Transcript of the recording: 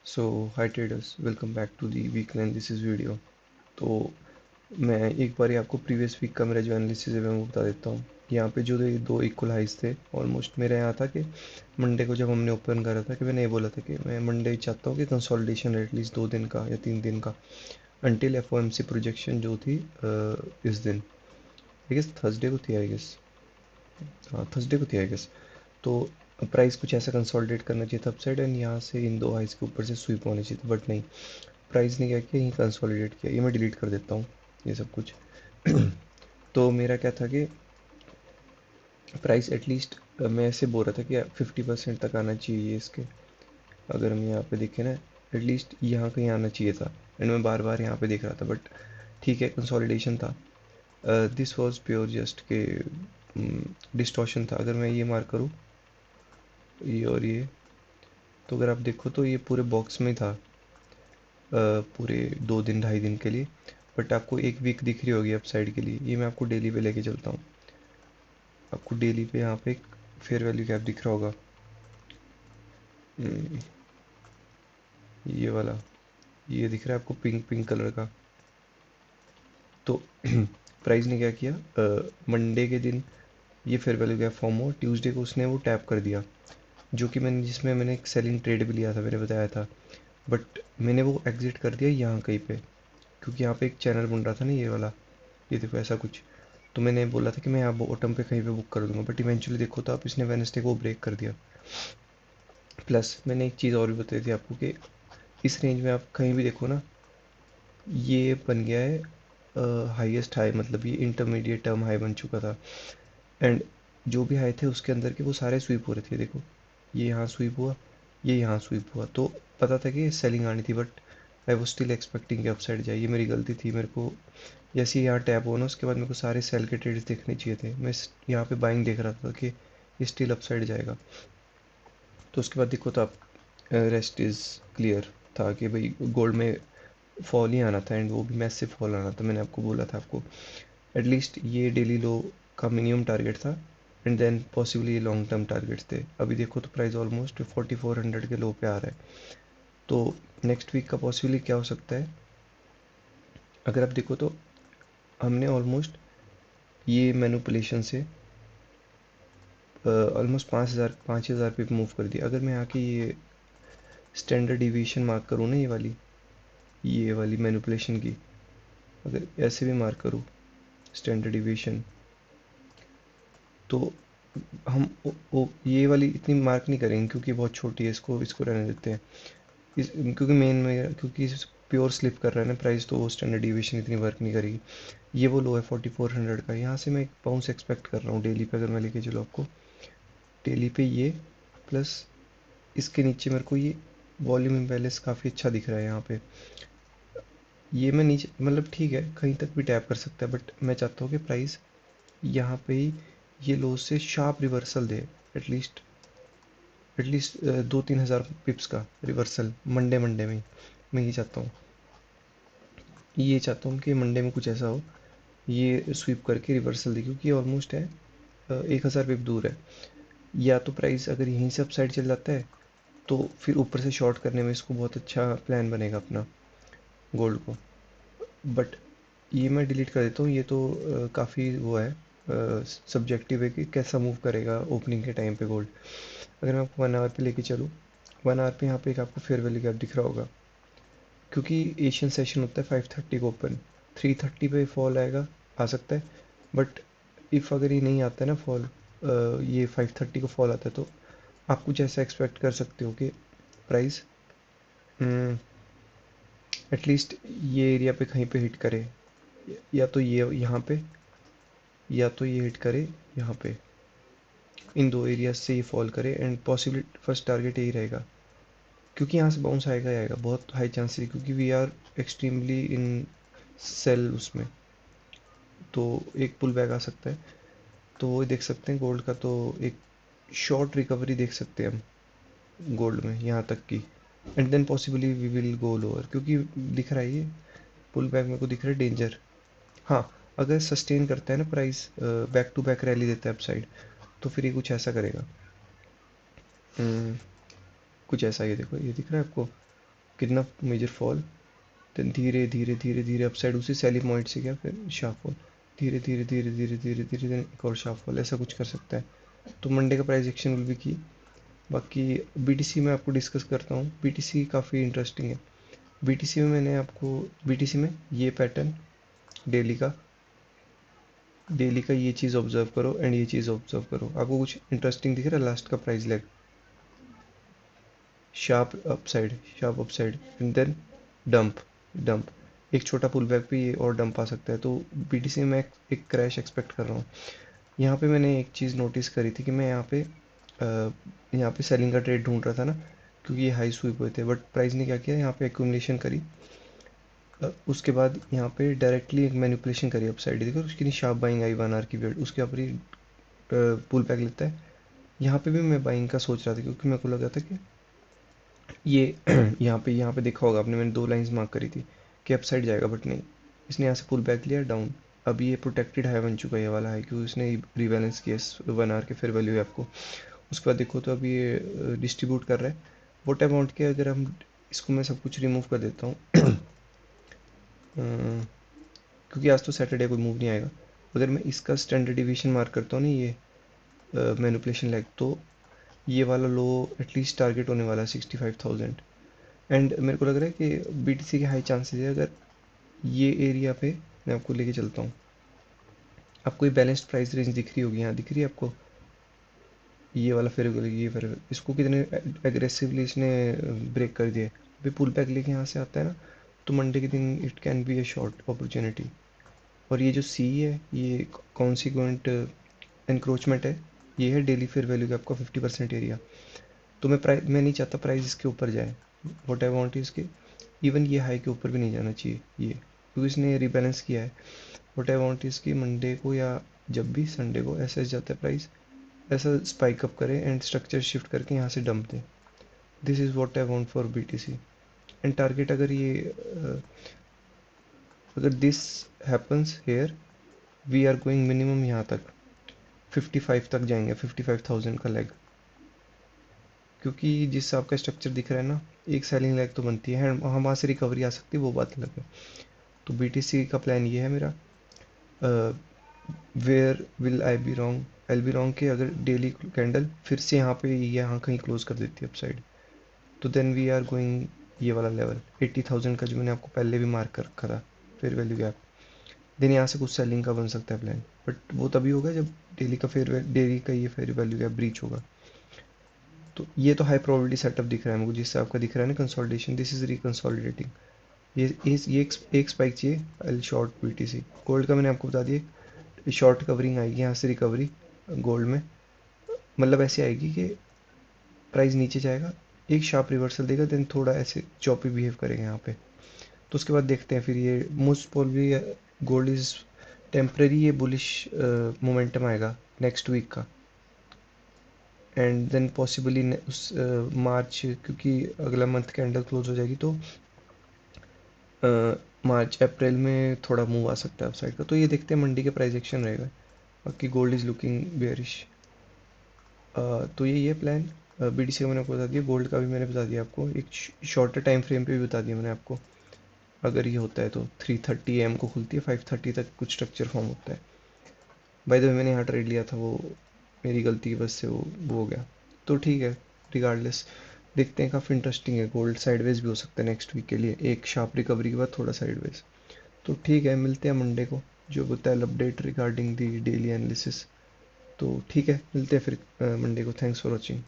So hi traders, welcome back to the weekly analysis video. तो मैं एक बार आपको प्रीवियस वीक का मेरा जो एनालिसिस है मैं वो बता देता हूँ। यहाँ पे जो दो इक्वल हाइस थे, ऑलमोस्ट मेरा यहाँ था कि मंडे को जब हमने ओपन करा था कि मैंने ये बोला था कि मैं मंडे चाहता हूँ कि कंसोलिडेशन एटलीस्ट 2 दिन का या 3 दिन का, अनटिल एफओएमसी प्रोजेक्शन जो थी इस दिन आई गेस थर्सडे को थी, आई गेस हाँ थर्सडे को थी आई गेस। तो प्राइस कुछ ऐसा कंसोलिडेट करना चाहिए था अपसाइड, एंड यहाँ से इन दो हाइस के ऊपर से स्वीप होनी चाहिए थी, बट नहीं, प्राइस ने क्या किया, यहीं कंसोलिडेट किया। ये मैं डिलीट कर देता हूँ ये सब कुछ। तो मेरा क्या था कि प्राइस एटलीस्ट, मैं ऐसे बोल रहा था कि 50% तक आना चाहिए इसके। अगर हम यहाँ पे देखें ना, एटलीस्ट यहाँ कहीं आना चाहिए था, एंड मैं बार बार यहाँ पे देख रहा था, बट ठीक है कंसोलिडेशन था। दिस वाज प्योर जस्ट के डिस्टॉर्शन था। अगर मैं ये मार्क करूँ, ये और ये, तो अगर आप देखो तो ये पूरे बॉक्स में था पूरे 2 दिन 2.5 दिन के लिए। बट आपको एक वीक दिख रही होगी अपसाइड के लिए। ये मैं आपको डेली पे लेके चलता हूँ। आपको डेली पे यहाँ पे एक फेयर वैल्यू गैप दिख रहा होगा, हम्म, ये वाला, ये दिख रहा है आपको पिंक पिंक कलर का। तो प्राइस ने क्या किया, मंडे के दिन ये फेयर वैल्यू गैप फॉर्म हुआ, ट्यूसडे को उसने वो टैप कर दिया, जो कि मैंने, जिसमें मैंने एक सेलिंग ट्रेड भी लिया था, मैंने बताया था। बट मैंने वो एग्जिट कर दिया यहाँ कहीं पे, क्योंकि यहाँ पे एक चैनल बन रहा था ना ये वाला, ये देखो ऐसा कुछ। तो मैंने बोला था कि मैं यहाँ बॉटम पे कहीं पे बुक कर दूंगा, बट इवेंचुअली देखो तो आप, इसने वेनसडे को ब्रेक कर दिया। प्लस मैंने एक चीज़ और भी बताई थी आपको कि इस रेंज में आप कहीं भी देखो ना, ये बन गया है हाईएस्ट हाई, मतलब ये इंटरमीडिएट टर्म हाई बन चुका था। एंड जो भी हाई थे उसके अंदर के वो सारे स्वीप हो रहे थे, देखो ये यहाँ स्वीप हुआ, ये यहाँ स्वीप हुआ। तो पता था कि सेलिंग आनी थी, बट आई वो स्टिल एक्सपेक्टिंग कि अपसाइड जाए। ये मेरी गलती थी। मेरे को जैसे ही यहाँ टैप हुआ ना, उसके बाद मेरे को सारे सेल के ट्रेड्स देखने चाहिए थे। मैं यहाँ पे बाइंग देख रहा था कि ये स्टिल अपसाइड जाएगा। तो उसके बाद देखो तो आप, रेस्ट इज़ क्लियर था कि भाई गोल्ड में फॉल ही आना था, एंड वो भी मैसिव फॉल आना था। मैंने आपको बोला था आपको एटलीस्ट ये डेली लो का मिनिमम टारगेट था, एंड देन पॉसिबली ये लॉन्ग टर्म टारगेट्स थे। अभी देखो तो प्राइस ऑलमोस्ट 4400 के लो पे आ रहा है। तो नेक्स्ट वीक का पॉसिबली क्या हो सकता है, अगर आप देखो तो हमने ऑलमोस्ट ये मैनुपुलेशन से ऑलमोस्ट 5,000 पे मूव कर दिया। अगर मैं यहाँ की ये स्टैंडर्ड डिवीजन मार्क करूँ ना, ये वाली मैनुपुलेशन की, अगर ऐसे भी मार्क करूँ स्टैंडर्ड डिवीजन, तो हम ये वाली इतनी मार्क नहीं करेंगे क्योंकि बहुत छोटी है, इसको इसको रहने देते हैं। क्योंकि मेन में, क्योंकि प्योर स्लिप कर रहा है ना प्राइस, तो वो स्टैंडर्ड डिवीजन इतनी वर्क नहीं करेगी। ये वो लो है 4400 का, यहाँ से मैं एक बाउंस एक्सपेक्ट कर रहा हूँ डेली पे। अगर मैं लेके चलो आपको डेली पे, ये प्लस इसके नीचे मेरे को ये वॉल्यूम इम्बैलेंस काफ़ी अच्छा दिख रहा है यहाँ पे। ये मैं नीचे, मतलब ठीक है कहीं तक भी टैप कर सकता है, बट मैं चाहता हूँ कि प्राइस यहाँ पे ही ये लो से शार्प रिवर्सल दे। एटलीस्ट एटलीस्ट 2-3 हज़ार पिप्स का रिवर्सल मंडे मंडे में ही। मैं ये चाहता हूँ, ये चाहता हूँ कि मंडे में कुछ ऐसा हो, ये स्वीप करके रिवर्सल दे, क्योंकि ये ऑलमोस्ट है 1,000 पिप दूर है। या तो प्राइस अगर यहीं से अपसाइड चल जाता है, तो फिर ऊपर से शॉर्ट करने में इसको बहुत अच्छा प्लान बनेगा अपना गोल्ड को। बट ये मैं डिलीट कर देता हूँ। ये तो काफ़ी वो है, सब्जेक्टिव है कि कैसा मूव करेगा ओपनिंग के टाइम पे गोल्ड। अगर मैं आपको 1 आवर पे लेके चलूँ, 1 आवर पे यहाँ पे एक आपको फेयर वैल्यू गैप दिख रहा होगा, क्योंकि एशियन सेशन होता है 5:30 को ओपन, 3:30 पे फॉल आएगा, आ सकता है। बट इफ़ अगर ये नहीं आता है ना फॉल, ये 5:30 को फॉल आता है, तो आप कुछ ऐसा एक्सपेक्ट कर सकते हो कि प्राइस एटलीस्ट ये एरिया पे कहीं पे हिट करे, या तो ये यहाँ पे, या तो ये हिट करे यहाँ पे, इन दो एरियाज से ये फॉल करे, एंड पॉसिबली फर्स्ट टारगेट यही रहेगा, क्योंकि यहाँ से बाउंस आएगा ही आएगा, बहुत हाई चांसेस, क्योंकि we are extremely in sell उसमें। तो एक पुल बैक आ सकता है, तो वो देख सकते हैं गोल्ड का। तो एक शॉर्ट रिकवरी देख सकते हैं हम गोल्ड में यहाँ तक की, and then possibly we will go lower, क्योंकि दिख रहा है ये पुल बैक मेरे को दिख रहा है डेंजर। हाँ, अगर सस्टेन करता है ना price, back to back rally देता है अपसाइड, तो फिर ये कुछ ऐसा करेगा। कुछ ऐसा, ये देखो ये दिख रहा है आपको, कितना मेजर फॉल, देन धीरे धीरे धीरे धीरे अपसाइड उसी सेलिंग पॉइंट से क्या फिर शार्प फॉल, धीरे धीरे धीरे धीरे धीरे धीरे देन एक और शार्प फॉल, ऐसा कुछ कर सकता है। तो मंडे का प्राइस एक्शन विल भी की। बाकी बीटीसी में आपको डिस्कस करता हूँ। बीटीसी काफ़ी इंटरेस्टिंग है। बीटीसी में मैंने आपको, बीटीसी में ये पैटर्न डेली का ये चीज़ ऑब्जर्व करो एंड ये चीज़ ऑब्जर्व करो। आपको कुछ इंटरेस्टिंग दिख रहा है? लास्ट का price leg sharp upside and then dump dump, एक छोटा पुल बैक पे ये और डंप आ सकता है। तो बीटीसी में एक क्रैश एक्सपेक्ट कर रहा हूँ। यहाँ पे मैंने एक चीज़ नोटिस करी थी कि मैं यहाँ पे सेलिंग का ट्रेड ढूंढ रहा था ना, क्योंकि ये हाई स्वीप हुए थे, बट प्राइस ने क्या किया, यहाँ पे एक्यूमुलेशन करी। उसके बाद यहाँ पे डायरेक्टली एक मैनिपुलेशन करी अपसाइड, देखो उसकी शार्प बाइंग आई 1 आवर की पीरियड, उसके ऊपर ही पुल बैक लेता है। यहाँ पे भी मैं बाइंग का सोच रहा था, क्योंकि मेरे को लगा था कि ये यहाँ पे देखा होगा आपने, मैंने 2 लाइंस मार्क करी थी कि अपसाइड जाएगा, बट नहीं, इसने यहाँ से पुल बैक लिया डाउन। अभी ये प्रोटेक्टेड हाई बन चुका है ये वाला हाई, क्योंकि इसने रिबैलेंस किया 1 आवर के फेयर वैल्यू आपको। उसके बाद देखो तो अभी ये डिस्ट्रीब्यूट कर रहा है वोट अमाउंट के। अगर हम इसको, मैं सब कुछ रिमूव कर देता हूँ क्योंकि आज तो सैटरडे कोई मूव नहीं आएगा। अगर मैं इसका स्टैंडर्ड डिवीजन मार्क करता हूँ ना, ये मैनिपुलेशन लैग, तो ये वाला लो एटलीस्ट टारगेट होने वाला है 65,000। एंड मेरे को लग रहा है कि बीटीसी के हाई चांसेस है। अगर ये एरिया पे मैं आपको लेके चलता हूँ, आपको ये बैलेंस्ड प्राइस रेंज दिख रही होगी, यहाँ दिख रही है आपको, ये वाला फेयर, इसको कितने एग्रेसिवली इसने ब्रेक कर दिया है। अभी पुल बैक लेके यहाँ से आता है ना, तो मंडे के दिन it can be A short opportunity. और ये जो सी है, ये कॉन्सिक्वेंट एनक्रोचमेंट है, ये है डेली फेयर वैल्यू का आपका 50% एरिया। तो मैं नहीं चाहता प्राइस इसके ऊपर जाए। वॉट आई वॉन्ट इज के इवन ये हाई के ऊपर भी नहीं जाना चाहिए ये, क्योंकि इसने रिबैलेंस किया है। वॉट आई वॉन्ट इज की मंडे को या जब भी संडे को ऐसा जाता है प्राइस, ऐसा स्पाइक अप करे एंड स्ट्रक्चर शिफ्ट करके यहाँ से डंप दे। This is what I want for BTC. And target अगर this happens here, we are going minimum यहाँ तक 55 तक जाएंगे, 55,000 का लेग। क्योंकि जिस हिसाब का स्ट्रक्चर दिख रहा है ना, एक सेलिंग लेग तो बनती है, वहाँ से रिकवरी आ सकती है, वो बात अलग है। तो बीटीसी का प्लान ये है मेरा। Where will I be wrong कि अगर डेली कैंडल फिर से यहाँ पे यहाँ कहीं क्लोज कर देती है अपसाइड, तो देन वी आर गोइंग ये वाला लेवल 80,000 का, जो मैंने आपको पहले भी मार्क कर रखा था, फेयर वैल्यू गैप। देन यहाँ से कुछ सेलिंग का बन सकता है प्लान, बट वो तभी होगा जब डेली का ये फेयर वैल्यू गैप ब्रीच होगा। तो ये तो हाई प्रोबेबिलिटी सेटअप दिख रहा है मुझे, जिससे आपका दिख रहा है ना कंसोलिडेशन, दिस इज रिकंसोलिडेटिंग। ये एक स्पाइक चाहिए, आई शॉर्ट बीटीसी। गोल्ड का मैंने आपको बता दिया, शॉर्ट कवरिंग आएगी यहाँ से, रिकवरी गोल्ड में मतलब ऐसे आएगी कि प्राइस नीचे जाएगा, एक शार्प रिवर्सल देगा, देन थोड़ा ऐसे चॉपी बिहेव करेगा यहाँ पे। तो उसके बाद देखते हैं फिर, ये most probably gold is temporary, ये बुलिश मोमेंटम आएगा नेक्स्ट वीक का। एंड देन पॉसिबली उस मार्च, क्योंकि अगला मंथ कैंडल क्लोज हो जाएगी, तो मार्च अप्रैल में थोड़ा मूव आ सकता है अपसाइड का। तो ये देखते हैं मंडी के प्राइस एक्शन रहेगा। बाकी गोल्ड इज़ लुकिंग बेयरिश। तो यही है प्लान। बीडीसी का मैंने आपको बता दिया, गोल्ड का भी मैंने बता दिया आपको, एक शॉर्टर टाइम फ्रेम पे भी बता दिया मैंने आपको। अगर ये होता है तो 3:30 AM को खुलती है, 5:30 तक कुछ स्ट्रक्चर फॉर्म होता है। बाय द वे मैंने यहाँ ट्रेड लिया था, वो मेरी गलती की वजह से वो हो गया। तो ठीक है, रिगार्डलेस देखते हैं, काफ़ी इंटरेस्टिंग है। गोल्ड साइडवेज भी हो सकता है नेक्स्ट वीक के लिए, एक शार्प रिकवरी के बाद थोड़ा साइडवेज। तो ठीक है, मिलते हैं मंडे को, जो होता है update regarding the daily analysis. तो ठीक है, मिलते हैं फिर मंडे को। Thanks for watching.